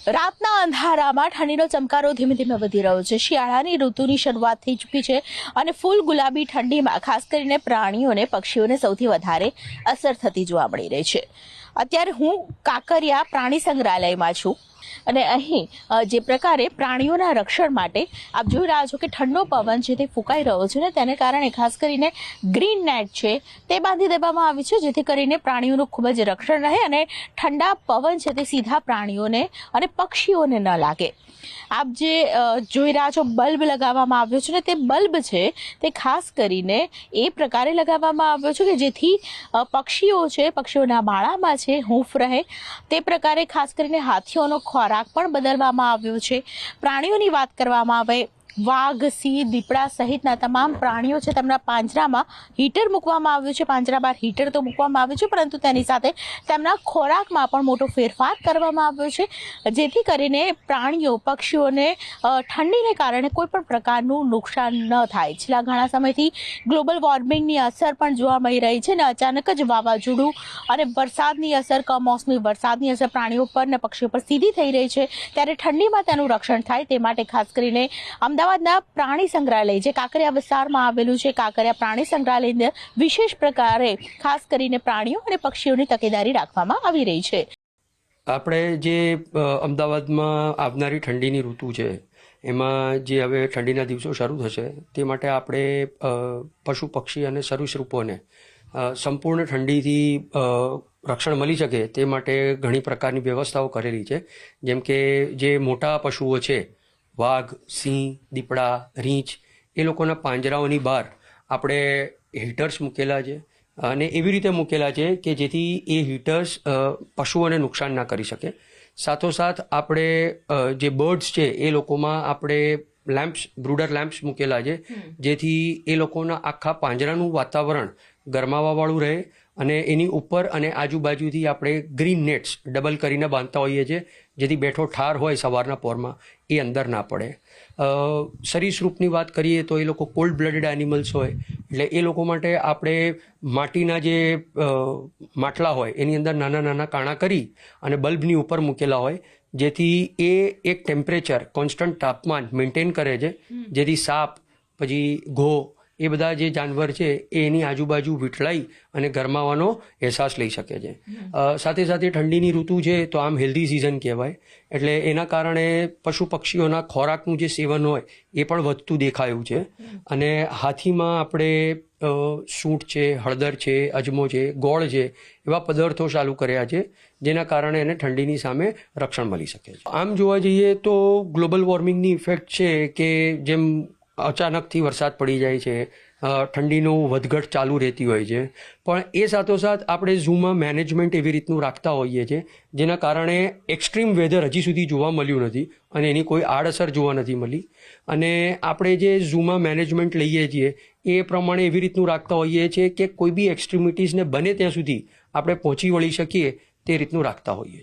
રાતના અંધારામાં ઠંડીનો ચમકારો ધીમે ધીમે વધી રહ્યો છે। શિયાળાની ઋતુની શરૂઆત થઈ ચૂકી છે અને ફૂલ ગુલાબી ઠંડીમાં ખાસ કરીને પ્રાણીઓને પક્ષીઓને સૌથી વધારે અસર થતી જોવા મળી રહી છે। અત્યારે હું કાંકરિયા પ્રાણી સંગ્રહાલયમાં છું અને અહીં જે પ્રકારે પ્રાણીઓના રક્ષણ માટે આપ જોઈ રહ્યા છો કે ઠંડો પવન છે તે ફૂંકાઈ રહ્યો છે ને તેને કારણે ખાસ કરીને ગ્રીન નેટ છે તે બાંધી દેવામાં આવી છે જેથી કરીને પ્રાણીઓનું ખૂબ જ રક્ષણ રહે અને ઠંડા પવન છે તે સીધા પ્રાણીઓને અને પક્ષીઓને ન લાગે। આપ જે જોઈ રહ્યા છો બલ્બ લગાવવામાં આવ્યો છે ને તે બલ્બ છે તે ખાસ કરીને એ પ્રકારે લગાવવામાં આવ્યો છે કે જેથી પક્ષીઓ છે પક્ષીઓના માળામાં છે હૂંફ રહે તે પ્રકારે ખાસ કરીને હાથીઓનો ખોરાક પણ બદલવામાં આવ્યો છે। પ્રાણીઓની વાત કરવામાં આવે વાઘ સિંહ દીપડા સહિતના તમામ પ્રાણીઓ છે તેમના પાંજરામાં હીટર મૂકવામાં આવ્યું છે। પાંજરા બહાર હીટર તો મૂકવામાં આવ્યું છે પરંતુ તેની સાથે તેમના ખોરાકમાં પણ મોટો ફેરફાર કરવામાં આવ્યો છે જેથી કરીને પ્રાણીઓ પક્ષીઓને ઠંડીને કારણે કોઈ પણ પ્રકારનું નુકસાન ન થાય। છેલ્લા ઘણા સમયથી ગ્લોબલ વોર્મિંગની અસર પણ જોવા મળી રહી છે ને અચાનક જ વાવાઝોડું અને વરસાદની અસર કમોસમી વરસાદની અસર પ્રાણીઓ પર ને પક્ષીઓ પર સીધી થઈ રહી છે ત્યારે ઠંડીમાં તેનું રક્ષણ થાય તે માટે ખાસ કરીને અમદાવાદના પ્રાણી સંગ્રહાલય જે કાંકરિયા વિસ્તારમાં આવેલું છે કાંકરિયા પ્રાણી સંગ્રહાલયની વિશેષ પ્રકારે ખાસ કરીને પ્રાણીઓ અને પક્ષીઓની તકેદારી રાખવામાં આવી રહી છે। આપણે જે અમદાવાદમાં આવનારી ઠંડીની ઋતુ છે એમાં જે હવે ઠંડીના દિવસો શરૂ થશે તે માટે આપણે પશુ પક્ષી અને સરીસૃપોને સંપૂર્ણ ઠંડીથી રક્ષણ મળી શકે તે માટે ઘણી પ્રકારની વ્યવસ્થાઓ કરેલી છે। જેમ કે જે મોટા પશુઓ છે વાઘ સિંહ દીપડા રીંછ એ લોકોના પાંજરાઓની બહાર આપણે હીટર્સ મૂકેલા છે અને એવી રીતે મૂકેલા છે કે જેથી એ હીટર્સ પશુઓને નુકસાન ના કરી શકે। સાથોસાથ આપણે જે બર્ડ્સ છે એ લોકોમાં આપણે લેમ્પ્સ બ્રુડર લેમ્પ્સ મૂકેલા છે જેથી એ લોકોના આખા પાંજરાનું વાતાવરણ ગરમાવાવાળું રહે અને એની ઉપર અને આજુબાજુથી આપણે ગ્રીન નેટ્સ ડબલ કરીને બાંધતા હોઈએ છીએ જેથી બેઠો ઠાર હોય સવારના પોરમાં એ અંદર ના પડે। સરીસૃપની વાત કરીએ તો એ લોકો કોલ્ડ બ્લડેડ એનિમલ્સ હોય એટલે એ લોકો માટે આપણે માટીના જે માટલા હોય એની અંદર નાના નાના કાણા કરી અને બલ્બની ઉપર મૂકેલા હોય જેથી એ એક ટેમ્પરેચર કોન્સ્ટન્ટ તાપમાન મેન્ટેન કરે છે જેથી સાપ પછી ઘો એ બધા જે જાનવર છે એ એની આજુબાજુ વીંટળાઈ અને ગરમાવાનો અહેસાસ લઈ શકે છે। સાથે સાથે ઠંડીની ઋતુ છે તો આમ હેલ્ધી સિઝન કહેવાય એટલે એના કારણે પશુ પક્ષીઓના ખોરાકનું જે સેવન હોય એ પણ વધતું દેખાયું છે અને હાથીમાં આપણે સૂંઠ છે હળદર છે અજમો છે ગોળ છે એવા પદાર્થો ચાલુ કર્યા છે જેના કારણે એને ઠંડીની સામે રક્ષણ મળી શકે છે। આમ જોવા જઈએ તો ગ્લોબલ વોર્મિંગની ઇફેક્ટ છે કે જેમ અચાનકથી વરસાદ પડી જાય છે ઠંડીનું વધઘટ ચાલુ રહેતી હોય છે પણ એ સાથોસાથ આપણે ઝૂમાં મેનેજમેન્ટ એવી રીતનું રાખતા હોઈએ છીએ જેના કારણે એક્સ્ટ્રીમ વેધર હજી સુધી જોવા મળ્યું નથી અને એની કોઈ આડઅસર જોવા નથી મળી અને આપણે જે ઝૂમાં મેનેજમેન્ટ લઈએ છીએ એ પ્રમાણે એવી રીતનું રાખતા હોઈએ છીએ કે કોઈ બી એક્સ્ટ્રીમિટીઝને બને ત્યાં સુધી આપણે પહોંચી વળી શકીએ તે રીતનું રાખતા હોઈએ છીએ।